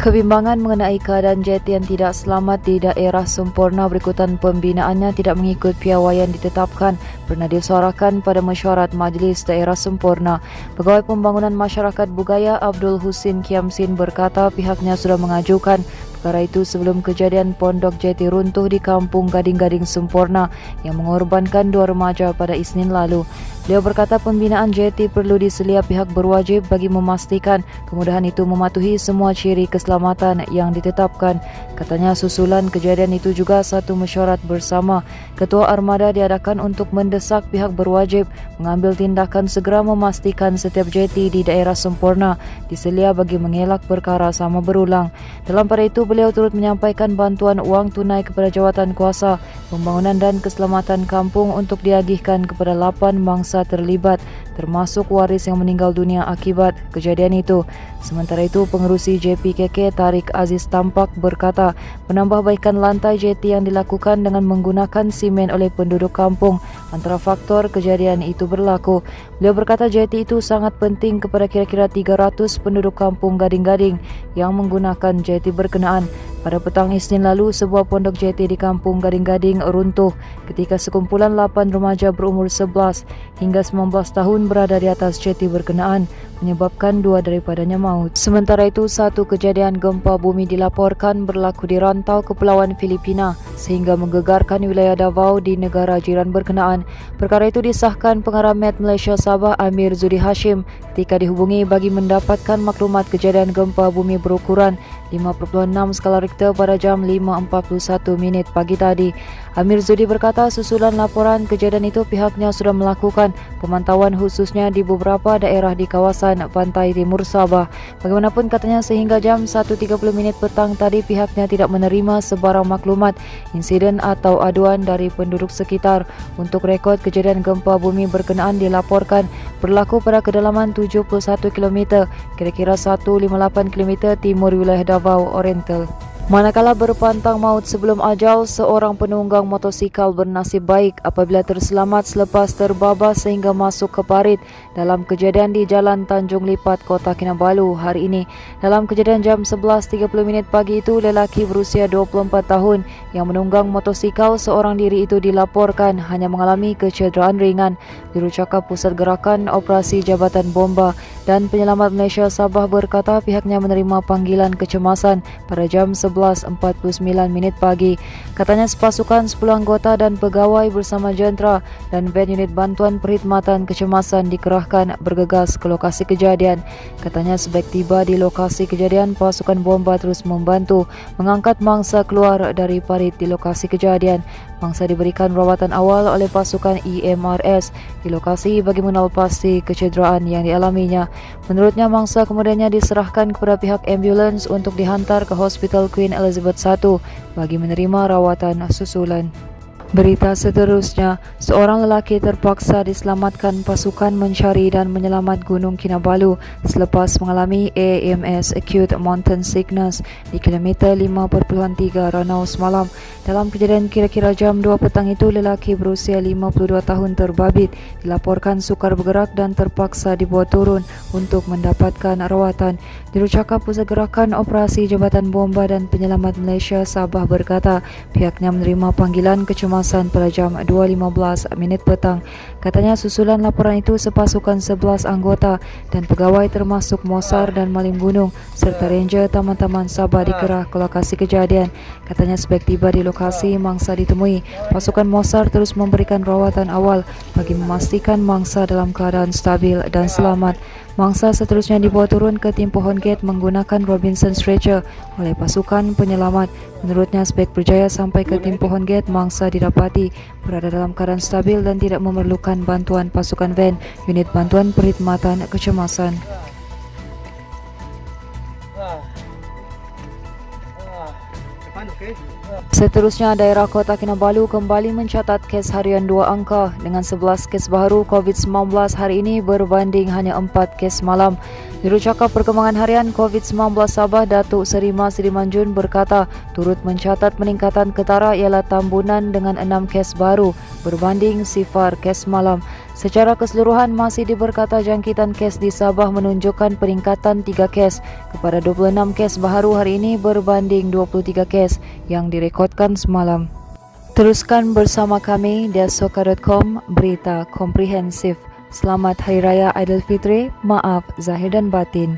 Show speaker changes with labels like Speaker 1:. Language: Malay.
Speaker 1: Kebimbangan mengenai keadaan jet yang tidak selamat di daerah sempurna berikutan pembinaannya tidak mengikut piawaian ditetapkan pernah disuarakan pada mesyuarat Majlis Daerah Sempurna. Pegawai Pembangunan Masyarakat Bugaya Abdul Husin Kiamsin berkata pihaknya sudah mengajukan perkara itu sebelum kejadian pondok jeti runtuh di Kampung Gading-Gading Sempurna yang mengorbankan 2 remaja pada Isnin lalu. Beliau berkata pembinaan jeti perlu diselia pihak berwajib bagi memastikan kemudahan itu mematuhi semua ciri keselamatan yang ditetapkan. Katanya susulan kejadian itu juga satu mesyuarat bersama Ketua Armada diadakan untuk mendesak pihak berwajib mengambil tindakan segera memastikan setiap jeti di daerah sempurna diselia bagi mengelak perkara sama berulang. Dalam pada itu beliau turut menyampaikan bantuan uang tunai kepada jawatan kuasa pembangunan dan keselamatan kampung untuk diagihkan kepada 8 bangsa terlibat termasuk waris yang meninggal dunia akibat kejadian itu. Sementara itu pengerusi JPKK Tarik Aziz Tampak berkata penambahbaikan lantai jeti yang dilakukan dengan menggunakan simen oleh penduduk kampung antara faktor kejadian itu berlaku. Beliau berkata jeti itu sangat penting kepada kira-kira 300 penduduk kampung Gading-Gading yang menggunakan jeti berkenaan. Pada petang Isnin lalu, sebuah pondok jeti di Kampung Gading-Gading runtuh ketika sekumpulan 8 remaja berumur 11 hingga 19 tahun berada di atas jeti berkenaan, menyebabkan 2 daripadanya maut. Sementara itu, satu kejadian gempa bumi dilaporkan berlaku di rantau Kepulauan Filipina sehingga menggegarkan wilayah Davao di negara jiran berkenaan. Perkara itu disahkan Pengarah Met Malaysia Sabah Amir Zudi Hashim ketika dihubungi bagi mendapatkan maklumat kejadian gempa bumi berukuran 5.6 skala Richter pada jam 5.41 pagi tadi. Amir Zudi berkata susulan laporan kejadian itu pihaknya sudah melakukan pemantauan khususnya di beberapa daerah di kawasan pantai timur Sabah. Bagaimanapun katanya sehingga jam 1.30 petang tadi pihaknya tidak menerima sebarang maklumat, insiden atau aduan dari penduduk sekitar. Untuk rekod kejadian gempa bumi berkenaan dilaporkan berlaku pada kedalaman 71 km, kira-kira 158 km timur wilayah Davao Oriental. Manakala berpantang maut sebelum ajal, seorang penunggang motosikal bernasib baik apabila terselamat selepas terbabas sehingga masuk ke parit dalam kejadian di Jalan Tanjung Lipat, Kota Kinabalu hari ini. Dalam kejadian jam 11.30 pagi itu, lelaki berusia 24 tahun yang menunggang motosikal seorang diri itu dilaporkan hanya mengalami kecederaan ringan. Jurucakap Pusat Gerakan Operasi Jabatan Bomba dan Penyelamat Malaysia Sabah berkata pihaknya menerima panggilan kecemasan pada jam 11.49 pagi. Katanya sepasukan 10 anggota dan pegawai bersama jentera dan van unit bantuan perkhidmatan kecemasan dikerahkan bergegas ke lokasi kejadian. Katanya sebaik tiba di lokasi kejadian, pasukan bomba terus membantu mengangkat mangsa keluar dari parit di lokasi kejadian. Mangsa diberikan rawatan awal oleh pasukan EMRS di lokasi bagi mengenal pasti kecederaan yang dialaminya. Menurutnya mangsa kemudiannya diserahkan kepada pihak ambulans untuk dihantar ke Hospital Queen Elizabeth I bagi menerima rawatan susulan. Berita seterusnya, seorang lelaki terpaksa diselamatkan pasukan mencari dan menyelamat Gunung Kinabalu selepas mengalami AMS Acute Mountain Sickness di kilometer 5.3 Ranau semalam. Dalam kejadian kira-kira jam 2 petang itu, lelaki berusia 52 tahun terbabit dilaporkan sukar bergerak dan terpaksa dibawa turun untuk mendapatkan rawatan. Jurucakap Pusat Gerakan Operasi Jabatan Bomba dan Penyelamat Malaysia Sabah berkata pihaknya menerima panggilan kecemasan pada jam 2.15 petang. Katanya susulan laporan itu sepasukan 11 anggota dan pegawai termasuk Mosar dan Malim Gunung serta Ranger Taman-Taman Sabah dikerah ke lokasi kejadian. Katanya sebaik tiba di lokasi mangsa ditemui, pasukan Mosar terus memberikan rawatan awal bagi memastikan mangsa dalam keadaan stabil dan selamat. Mangsa seterusnya dibawa turun ke tim pohon gate menggunakan Robinson Stretcher oleh pasukan penyelamat. Menurutnya sebaik berjaya sampai ke tim pohon gate, mangsa didapati berada dalam keadaan stabil dan tidak memerlukan bantuan pasukan van unit bantuan perkhidmatan kecemasan. Seterusnya, daerah Kota Kinabalu kembali mencatat kes harian 2 angka dengan 11 kes baru COVID-19 hari ini berbanding hanya 4 kes malam. Jurucakap Perkembangan Harian COVID-19 Sabah Datuk Serima Sidimanjun berkata turut mencatat peningkatan ketara ialah Tambunan dengan 6 kes baru berbanding 0 kes malam. Secara keseluruhan masih diberkata jangkitan kes di Sabah menunjukkan peningkatan 3 kes kepada 26 kes baharu hari ini berbanding 23 kes yang direkodkan semalam. Teruskan bersama kami di asoka.com, berita komprehensif. Selamat Hari Raya Aidilfitri, maaf zahir dan batin.